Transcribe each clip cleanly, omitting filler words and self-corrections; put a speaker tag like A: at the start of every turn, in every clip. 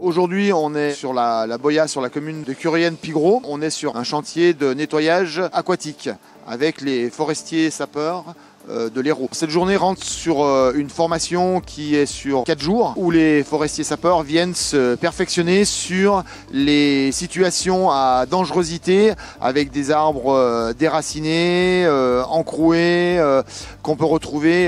A: Aujourd'hui, on est sur la Boya, sur la commune de Curienne-Pigros. On est sur un chantier de nettoyage aquatique avec les forestiers sapeurs de l'Hérault. Cette journée rentre sur une formation qui est sur 4 jours où les forestiers sapeurs viennent se perfectionner sur les situations à dangerosité avec des arbres déracinés, encroués, qu'on peut retrouver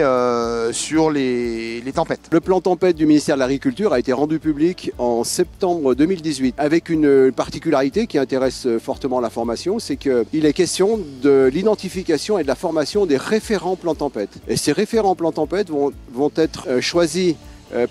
A: sur les tempêtes.
B: Le plan tempête du ministère de l'Agriculture a été rendu public en septembre 2018 avec une particularité qui intéresse fortement la formation, c'est qu'il est question de l'identification et de la formation des référents plan tempête. Et ces référents plan tempête vont être choisis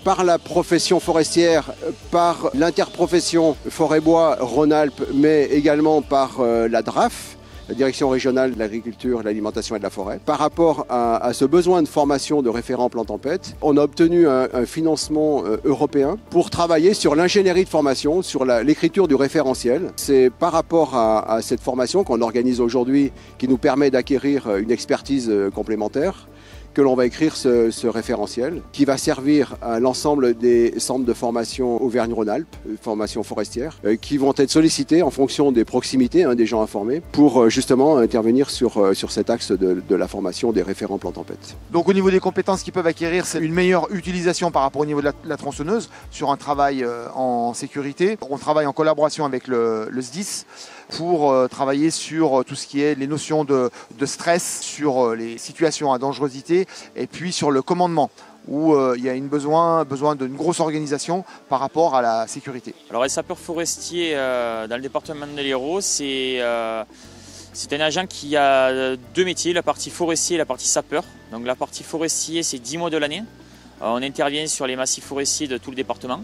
B: par la profession forestière, par l'interprofession forêt-bois Rhône-Alpes, mais également par la DRAF, la Direction régionale de l'agriculture, de l'alimentation et de la forêt. Par rapport à ce besoin de formation de référents plan tempête, on a obtenu un financement européen pour travailler sur l'ingénierie de formation, sur l'écriture du référentiel. C'est par rapport à cette formation qu'on organise aujourd'hui, qui nous permet d'acquérir une expertise complémentaire, que l'on va écrire ce référentiel qui va servir à l'ensemble des centres de formation Auvergne-Rhône-Alpes, formation forestière, qui vont être sollicités en fonction des proximités, des gens informés, pour justement intervenir sur cet axe de la formation des référents plan tempête.
A: Donc au niveau des compétences qu'ils peuvent acquérir, c'est une meilleure utilisation par rapport au niveau de la tronçonneuse sur un travail en sécurité. On travaille en collaboration avec le SDIS pour travailler sur tout ce qui est les notions de stress, sur les situations à dangerosité et puis sur le commandement où il y a besoin d'une grosse organisation par rapport à la sécurité.
C: Alors les sapeurs forestiers dans le département de l'Hérault, c'est un agent qui a deux métiers, la partie forestier et la partie sapeur. Donc la partie forestier, c'est 10 mois de l'année. On intervient sur les massifs forestiers de tout le département,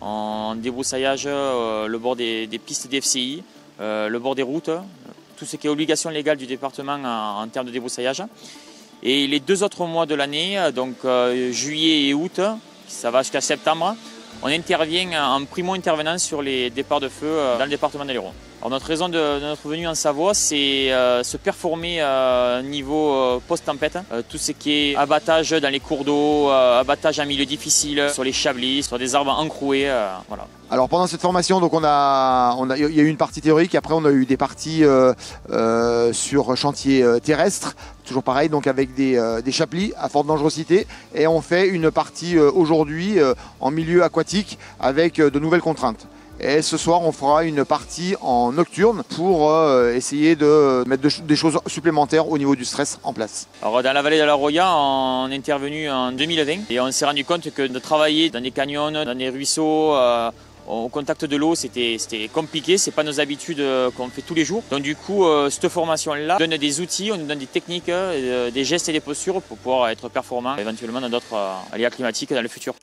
C: en débroussaillage, le bord des pistes d'FCI, le bord des routes, tout ce qui est obligation légale du département en termes de débroussaillage. Et les 2 autres mois de l'année, donc juillet et août, ça va jusqu'à septembre, on intervient en primo-intervenant sur les départs de feu dans le département de l'Hérault. Alors notre raison de notre venue en Savoie, c'est se performer niveau post-tempête. Tout ce qui est abattage dans les cours d'eau, abattage en milieu difficile, sur les chablis, sur des arbres encroués, voilà. Alors
A: pendant cette formation, donc il y a eu une partie théorique, après on a eu des parties sur chantier terrestre, toujours pareil, donc avec des chaplis à forte dangerosité, et on fait une partie aujourd'hui en milieu aquatique avec de nouvelles contraintes. Et ce soir, on fera une partie en nocturne pour essayer de mettre des choses supplémentaires au niveau du stress en place.
C: Alors dans la vallée de la Roya, on est intervenu en 2020 et on s'est rendu compte que de travailler dans des canyons, dans des ruisseaux, au contact de l'eau, c'était compliqué, c'est pas nos habitudes qu'on fait tous les jours. Donc du coup, cette formation-là donne des outils, on nous donne des techniques, des gestes et des postures pour pouvoir être performants éventuellement dans d'autres aléas climatiques dans le futur.